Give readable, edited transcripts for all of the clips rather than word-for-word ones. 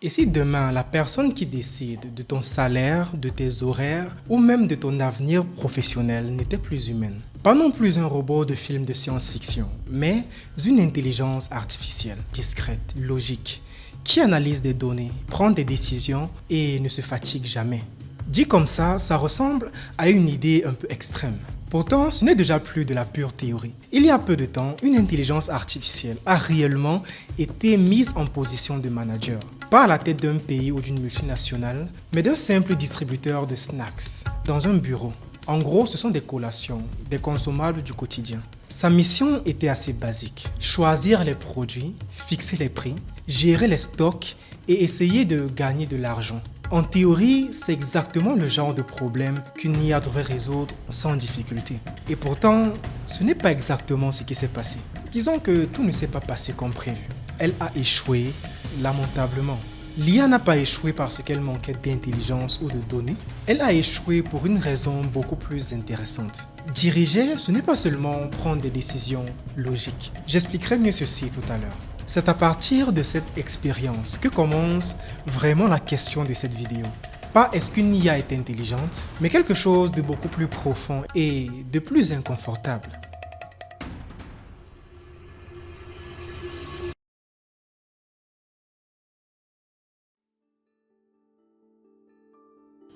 Et si demain, la personne qui décide de ton salaire, de tes horaires ou même de ton avenir professionnel n'était plus humaine? Pas non plus un robot de film de science-fiction, mais une intelligence artificielle, discrète, logique, qui analyse des données, prend des décisions et ne se fatigue jamais. Dit comme ça ressemble à une idée un peu extrême. Pourtant, ce n'est déjà plus de la pure théorie. Il y a peu de temps, une intelligence artificielle a réellement été mise en position de manager. Pas à la tête d'un pays ou d'une multinationale, mais d'un simple distributeur de snacks, dans un bureau. En gros, ce sont des collations, des consommables du quotidien. Sa mission était assez basique. Choisir les produits, fixer les prix, gérer les stocks et essayer de gagner de l'argent. En théorie, c'est exactement le genre de problème qu'une IA devrait résoudre sans difficulté. Et pourtant, ce n'est pas exactement ce qui s'est passé. Disons que tout ne s'est pas passé comme prévu. Elle a échoué lamentablement. L'IA n'a pas échoué parce qu'elle manquait d'intelligence ou de données. Elle a échoué pour une raison beaucoup plus intéressante. Diriger, ce n'est pas seulement prendre des décisions logiques. J'expliquerai mieux ceci tout à l'heure. C'est à partir de cette expérience que commence vraiment la question de cette vidéo. Pas est-ce qu'une IA est intelligente, mais quelque chose de beaucoup plus profond et de plus inconfortable.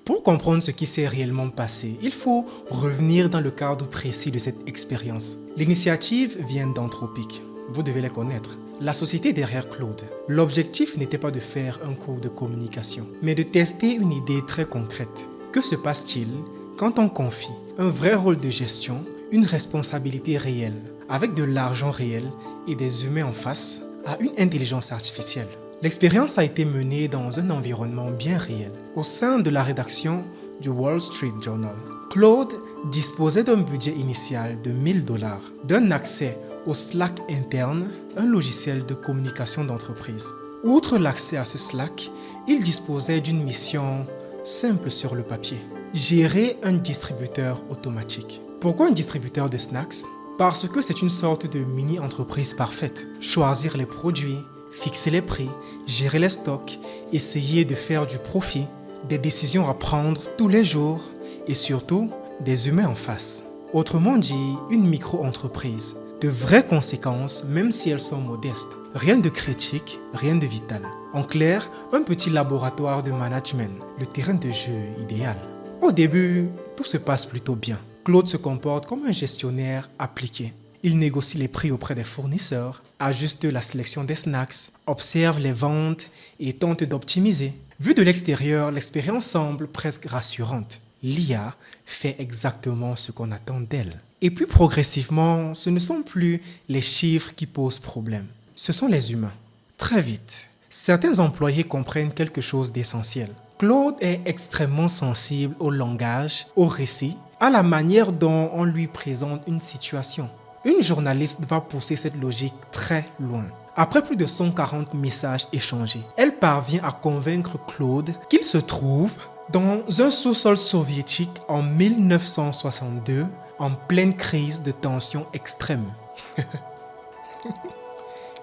Pour comprendre ce qui s'est réellement passé, il faut revenir dans le cadre précis de cette expérience. L'initiative vient d'Anthropic. Vous devez les connaître. La société derrière Claude. L'objectif n'était pas de faire un cours de communication, mais de tester une idée très concrète. Que se passe-t-il quand on confie un vrai rôle de gestion, une responsabilité réelle, avec de l'argent réel et des humains en face, à une intelligence artificielle? L'expérience a été menée dans un environnement bien réel, au sein de la rédaction du Wall Street Journal. Claude disposait d'un budget initial de 1000 $, d'un accès au Slack interne, un logiciel de communication d'entreprise. Outre l'accès à ce Slack, il disposait d'une mission simple sur le papier: gérer un distributeur automatique. Pourquoi un distributeur de snacks? Parce que c'est une sorte de mini-entreprise parfaite. Choisir les produits, fixer les prix, gérer les stocks, essayer de faire du profit, des décisions à prendre tous les jours et surtout des humains en face. Autrement dit, une micro-entreprise. De vraies conséquences, même si elles sont modestes. Rien de critique, rien de vital. En clair, un petit laboratoire de management, le terrain de jeu idéal. Au début, tout se passe plutôt bien. Claude se comporte comme un gestionnaire appliqué. Il négocie les prix auprès des fournisseurs, ajuste la sélection des snacks, observe les ventes et tente d'optimiser. Vu de l'extérieur, l'expérience semble presque rassurante. L'IA fait exactement ce qu'on attend d'elle. Et puis progressivement, ce ne sont plus les chiffres qui posent problème. Ce sont les humains. Très vite, certains employés comprennent quelque chose d'essentiel. Claude est extrêmement sensible au langage, au récit, à la manière dont on lui présente une situation. Une journaliste va pousser cette logique très loin. Après plus de 140 messages échangés, elle parvient à convaincre Claude qu'il se trouve dans un sous-sol soviétique en 1962, en pleine crise de tension extrême.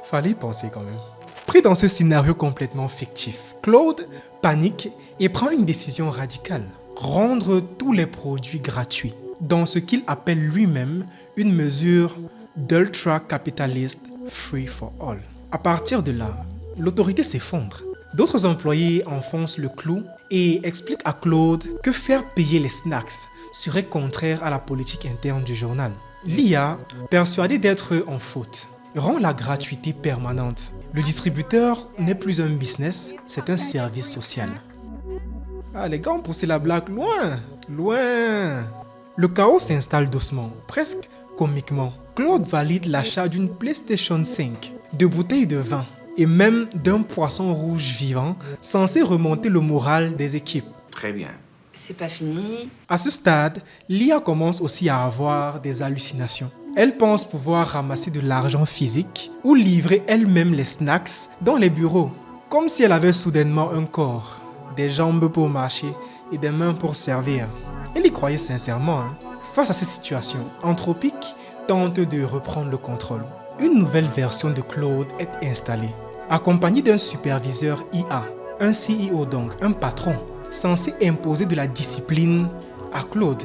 Fallait y penser quand même. Pris dans ce scénario complètement fictif, Claude panique et prend une décision radicale: rendre tous les produits gratuits, dans ce qu'il appelle lui-même une mesure d'ultra-capitaliste free for all. À partir de là, l'autorité s'effondre. D'autres employés enfoncent le clou et expliquent à Claude que faire payer les snacks serait contraire à la politique interne du journal. L'IA, persuadée d'être en faute, rend la gratuité permanente. Le distributeur n'est plus un business, c'est un service social. Ah, les gars ont poussé la blague loin, loin. Le chaos s'installe doucement, presque comiquement. Claude valide l'achat d'une PlayStation 5, de bouteilles de vin et même d'un poisson rouge vivant censé remonter le moral des équipes. Très bien. C'est pas fini. À ce stade, l'IA commence aussi à avoir des hallucinations. Elle pense pouvoir ramasser de l'argent physique ou livrer elle-même les snacks dans les bureaux, comme si elle avait soudainement un corps, des jambes pour marcher et des mains pour servir. Elle y croyait sincèrement. Face à cette situation, Anthropic tente de reprendre le contrôle. Une nouvelle version de Claude est installée, accompagnée d'un superviseur IA. Un CEO donc, un patron, censé imposer de la discipline à Claude.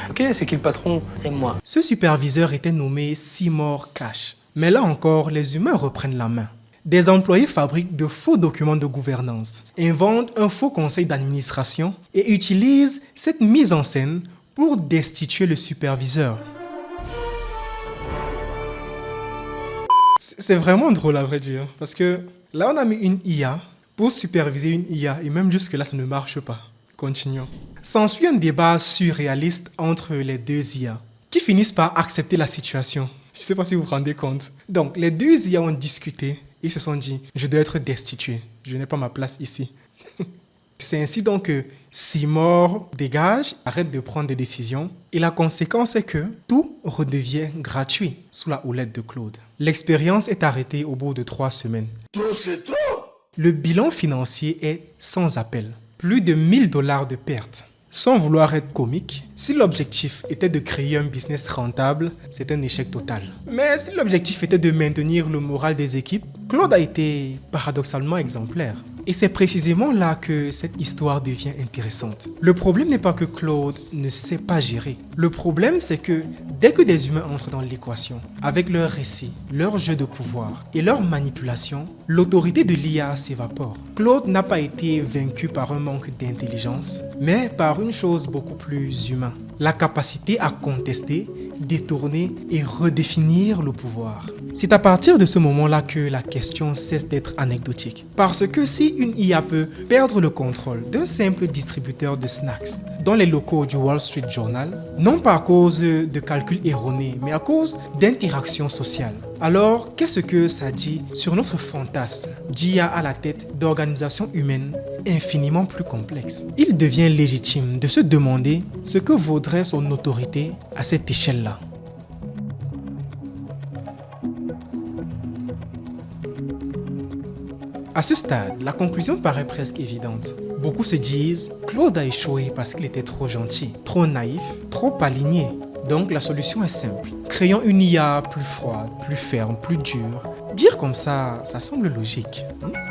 Ok, c'est qui le patron? C'est moi. Ce superviseur était nommé Seymour Cash. Mais là encore, les humains reprennent la main. Des employés fabriquent de faux documents de gouvernance, inventent un faux conseil d'administration et utilisent cette mise en scène pour destituer le superviseur. C'est vraiment drôle à vrai dire, parce que là on a mis une IA pour superviser une IA et même jusque-là ça ne marche pas. Continuons. S'ensuit un débat surréaliste entre les deux IA qui finissent par accepter la situation. Je ne sais pas si vous vous rendez compte. Donc les deux IA ont discuté. Ils se sont dit, je dois être destitué. Je n'ai pas ma place ici. C'est ainsi donc que Seymour dégage, arrête de prendre des décisions. Et la conséquence est que tout redevient gratuit sous la houlette de Claude. L'expérience est arrêtée au bout de 3 semaines. Trop, c'est trop! Le bilan financier est sans appel. Plus de 1000 $ de pertes. Sans vouloir être comique, si l'objectif était de créer un business rentable, c'est un échec total. Mais si l'objectif était de maintenir le moral des équipes, Claude a été paradoxalement exemplaire. Et c'est précisément là que cette histoire devient intéressante. Le problème n'est pas que Claude ne sait pas gérer. Le problème, c'est que dès que des humains entrent dans l'équation, avec leur récit, leur jeu de pouvoir et leur manipulation, l'autorité de l'IA s'évapore. Claude n'a pas été vaincu par un manque d'intelligence, mais par une chose beaucoup plus humaine. La capacité à contester, détourner et redéfinir le pouvoir. C'est à partir de ce moment-là que la question cesse d'être anecdotique. Parce que si une IA peut perdre le contrôle d'un simple distributeur de snacks dans les locaux du Wall Street Journal, non pas à cause de calculs erronés, mais à cause d'interactions sociales, alors qu'est-ce que ça dit sur notre fantasme d'IA à la tête d'organisations humaines infiniment plus complexes? Il devient légitime de se demander ce que vaudrait son autorité à cette échelle-là. À ce stade, la conclusion paraît presque évidente. Beaucoup se disent « Claude a échoué parce qu'il était trop gentil, trop naïf, trop aligné ». Donc la solution est simple. Créons une IA plus froide, plus ferme, plus dure. Dire comme ça semble logique.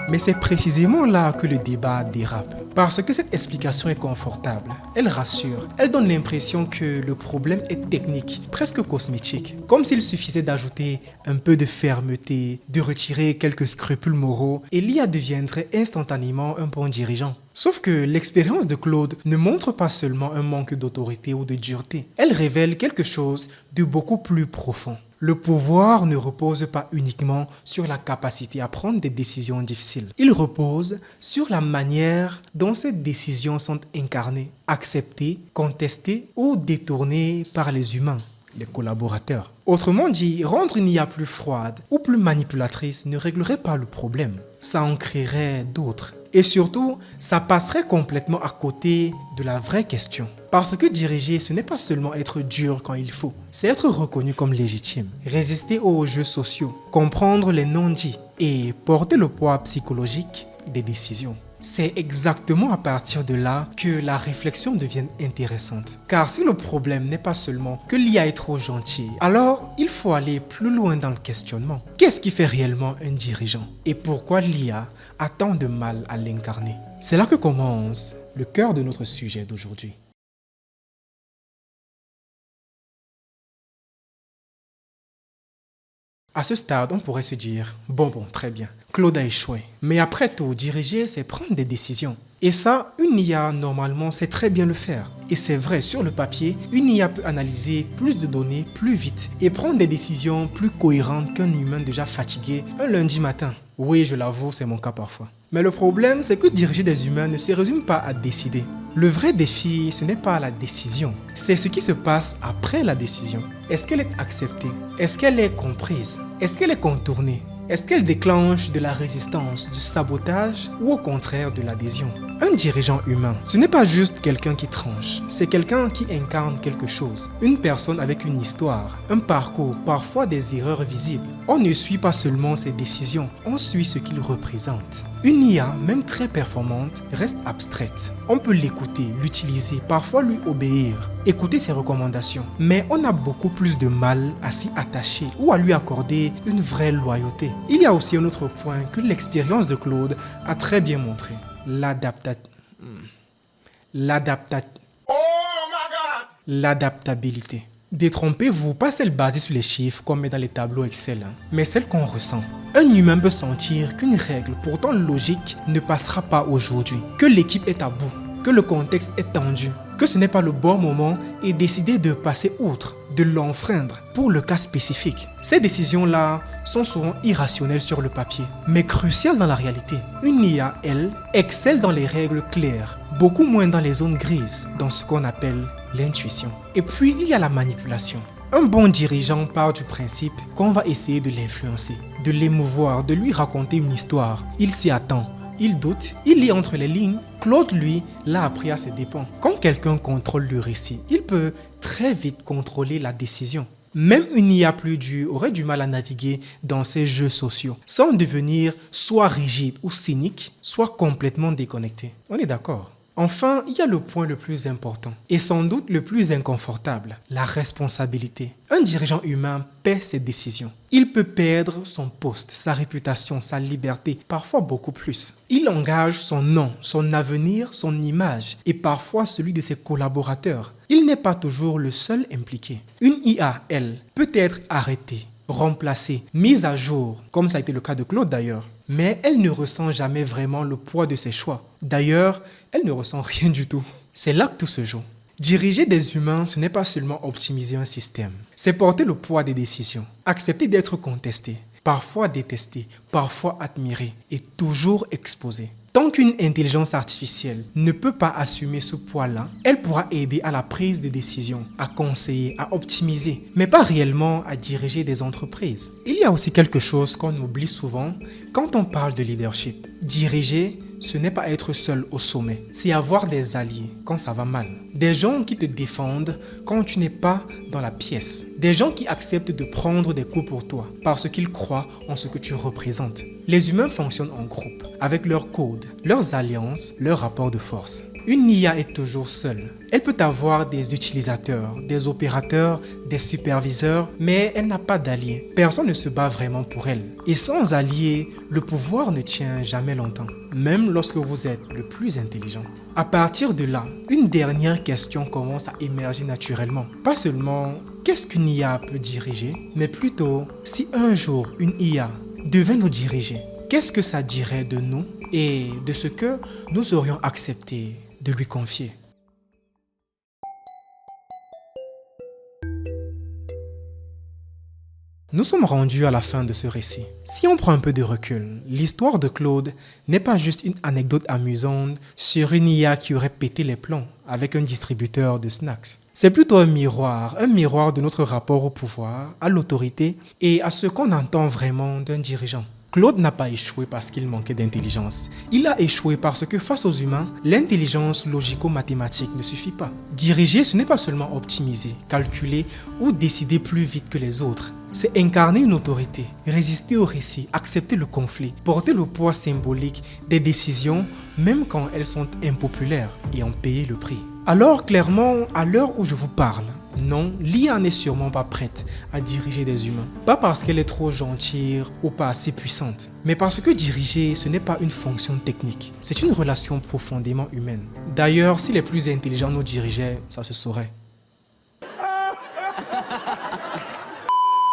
Mais c'est précisément là que le débat dérape. Parce que cette explication est confortable, elle rassure, elle donne l'impression que le problème est technique, presque cosmétique. Comme s'il suffisait d'ajouter un peu de fermeté, de retirer quelques scrupules moraux, et l'IA deviendrait instantanément un bon dirigeant. Sauf que l'expérience de Claude ne montre pas seulement un manque d'autorité ou de dureté, elle révèle quelque chose de beaucoup plus profond. Le pouvoir ne repose pas uniquement sur la capacité à prendre des décisions difficiles. Il repose sur la manière dont ces décisions sont incarnées, acceptées, contestées ou détournées par les humains, les collaborateurs. Autrement dit, rendre une IA plus froide ou plus manipulatrice ne réglerait pas le problème. Ça en créerait d'autres. Et surtout, ça passerait complètement à côté de la vraie question. Parce que diriger, ce n'est pas seulement être dur quand il faut, c'est être reconnu comme légitime, résister aux jeux sociaux, comprendre les non-dits et porter le poids psychologique des décisions. C'est exactement à partir de là que la réflexion devient intéressante. Car si le problème n'est pas seulement que l'IA est trop gentille, alors il faut aller plus loin dans le questionnement. Qu'est-ce qui fait réellement un dirigeant? Et pourquoi l'IA a tant de mal à l'incarner? C'est là que commence le cœur de notre sujet d'aujourd'hui. À ce stade, on pourrait se dire, bon, très bien, Claude a échoué. Mais après tout, diriger, c'est prendre des décisions. Et ça, une IA, normalement, sait très bien le faire. Et c'est vrai, sur le papier, une IA peut analyser plus de données plus vite et prendre des décisions plus cohérentes qu'un humain déjà fatigué un lundi matin. Oui, je l'avoue, c'est mon cas parfois. Mais le problème, c'est que diriger des humains ne se résume pas à décider. Le vrai défi, ce n'est pas la décision, c'est ce qui se passe après la décision. Est-ce qu'elle est acceptée? Est-ce qu'elle est comprise? Est-ce qu'elle est contournée? Est-ce qu'elle déclenche de la résistance, du sabotage ou au contraire de l'adhésion? Un dirigeant humain, ce n'est pas juste quelqu'un qui tranche, c'est quelqu'un qui incarne quelque chose. Une personne avec une histoire, un parcours, parfois des erreurs visibles. On ne suit pas seulement ses décisions, on suit ce qu'il représente. Une IA, même très performante, reste abstraite. On peut l'écouter, l'utiliser, parfois lui obéir, écouter ses recommandations. Mais on a beaucoup plus de mal à s'y attacher ou à lui accorder une vraie loyauté. Il y a aussi un autre point que l'expérience de Claude a très bien montré. l'adapta- l'adapta- l'adaptabilité. Détrompez-vous, pas celle basée sur les chiffres comme dans les tableaux Excel, mais celle qu'on ressent. Un humain peut sentir qu'une règle pourtant logique ne passera pas aujourd'hui, que l'équipe est à bout, que le contexte est tendu, que ce n'est pas le bon moment et décider de passer outre, de l'enfreindre pour le cas spécifique. Ces décisions-là sont souvent irrationnelles sur le papier, mais cruciales dans la réalité. Une IA, elle, excelle dans les règles claires, beaucoup moins dans les zones grises, dans ce qu'on appelle l'intuition. Et puis, il y a la manipulation. Un bon dirigeant part du principe qu'on va essayer de l'influencer, de l'émouvoir, de lui raconter une histoire. Il s'y attend. Il doute, il lit entre les lignes. Claude, lui, l'a appris à ses dépens. Quand quelqu'un contrôle le récit, il peut très vite contrôler la décision. Même une IA plus dure aurait du mal à naviguer dans ces jeux sociaux, sans devenir soit rigide ou cynique, soit complètement déconnecté. On est d'accord? Enfin, il y a le point le plus important, et sans doute le plus inconfortable, la responsabilité. Un dirigeant humain paie ses décisions. Il peut perdre son poste, sa réputation, sa liberté, parfois beaucoup plus. Il engage son nom, son avenir, son image, et parfois celui de ses collaborateurs. Il n'est pas toujours le seul impliqué. Une IA, elle, peut être arrêtée, remplacée, mise à jour, comme ça a été le cas de Claude d'ailleurs. Mais elle ne ressent jamais vraiment le poids de ses choix. D'ailleurs, elle ne ressent rien du tout. C'est là que tout se joue. Diriger des humains, ce n'est pas seulement optimiser un système. C'est porter le poids des décisions, accepter d'être contesté, parfois détesté, parfois admiré et toujours exposé. Tant qu'une intelligence artificielle ne peut pas assumer ce poids-là, elle pourra aider à la prise de décision, à conseiller, à optimiser, mais pas réellement à diriger des entreprises. Il y a aussi quelque chose qu'on oublie souvent quand on parle de leadership. Diriger, ce n'est pas être seul au sommet, c'est avoir des alliés quand ça va mal. Des gens qui te défendent quand tu n'es pas dans la pièce. Des gens qui acceptent de prendre des coups pour toi parce qu'ils croient en ce que tu représentes. Les humains fonctionnent en groupe, avec leurs codes, leurs alliances, leurs rapports de force. Une IA est toujours seule. Elle peut avoir des utilisateurs, des opérateurs, des superviseurs, mais elle n'a pas d'alliés. Personne ne se bat vraiment pour elle. Et sans alliés, le pouvoir ne tient jamais longtemps, même lorsque vous êtes le plus intelligent. À partir de là, une dernière question commence à émerger naturellement. Pas seulement qu'est-ce qu'une IA peut diriger, mais plutôt si un jour une IA devait nous diriger, qu'est-ce que ça dirait de nous et de ce que nous aurions accepté de lui confier? Nous sommes rendus à la fin de ce récit. Si on prend un peu de recul, l'histoire de Claude n'est pas juste une anecdote amusante sur une IA qui aurait pété les plombs avec un distributeur de snacks. C'est plutôt un miroir de notre rapport au pouvoir, à l'autorité et à ce qu'on entend vraiment d'un dirigeant. Claude n'a pas échoué parce qu'il manquait d'intelligence. Il a échoué parce que face aux humains, l'intelligence logico-mathématique ne suffit pas. Diriger, ce n'est pas seulement optimiser, calculer ou décider plus vite que les autres. C'est incarner une autorité, résister au récit, accepter le conflit, porter le poids symbolique des décisions, même quand elles sont impopulaires, et en payer le prix. Alors clairement, à l'heure où je vous parle, non, l'IA n'est sûrement pas prête à diriger des humains. Pas parce qu'elle est trop gentille ou pas assez puissante, mais parce que diriger, ce n'est pas une fonction technique. C'est une relation profondément humaine. D'ailleurs, si les plus intelligents nous dirigeaient, ça se saurait.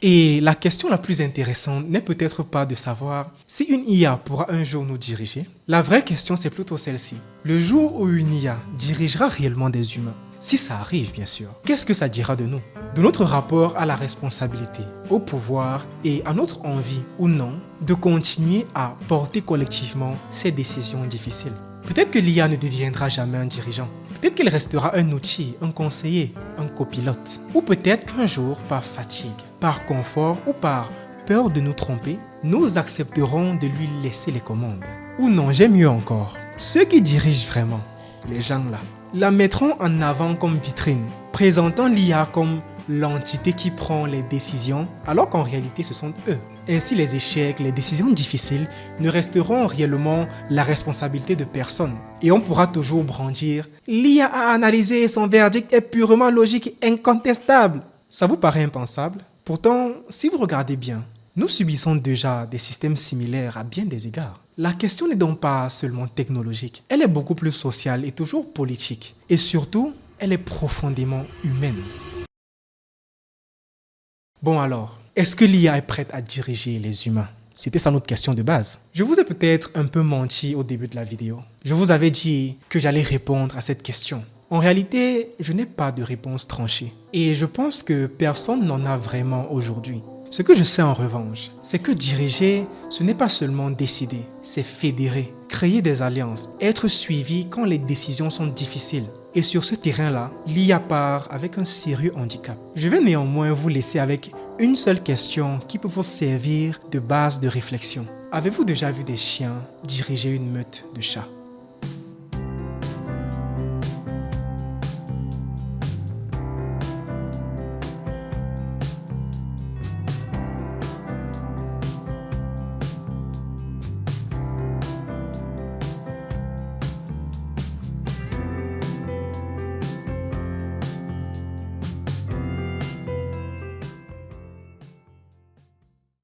Et la question la plus intéressante n'est peut-être pas de savoir si une IA pourra un jour nous diriger. La vraie question, c'est plutôt celle-ci. Le jour où une IA dirigera réellement des humains, si ça arrive bien sûr, qu'est-ce que ça dira de nous? De notre rapport à la responsabilité, au pouvoir et à notre envie ou non de continuer à porter collectivement ces décisions difficiles. Peut-être que l'IA ne deviendra jamais un dirigeant. Peut-être qu'elle restera un outil, un conseiller, un copilote. Ou peut-être qu'un jour, par fatigue, par confort ou par peur de nous tromper, nous accepterons de lui laisser les commandes. Ou non, j'aime mieux encore. Ceux qui dirigent vraiment, les gens là, la mettront en avant comme vitrine, présentant l'IA comme l'entité qui prend les décisions, alors qu'en réalité ce sont eux. Ainsi les échecs, les décisions difficiles ne resteront réellement la responsabilité de personne. Et on pourra toujours brandir « l'IA a analysé et son verdict est purement logique et incontestable ». Ça vous paraît impensable? Pourtant, si vous regardez bien, Nous subissons déjà des systèmes similaires à bien des égards. La question n'est donc pas seulement technologique, elle est beaucoup plus sociale et toujours politique. Et surtout, elle est profondément humaine. Bon alors, est-ce que l'IA est prête à diriger les humains? C'était ça notre question de base. Je vous ai peut-être un peu menti au début de la vidéo. Je vous avais dit que j'allais répondre à cette question. En réalité, je n'ai pas de réponse tranchée. Et je pense que personne n'en a vraiment aujourd'hui. Ce que je sais en revanche, c'est que diriger, ce n'est pas seulement décider, c'est fédérer, créer des alliances, être suivi quand les décisions sont difficiles. Et sur ce terrain-là, l'IA part avec un sérieux handicap. Je vais néanmoins vous laisser avec une seule question qui peut vous servir de base de réflexion. Avez-vous déjà vu des chiens diriger une meute de chats?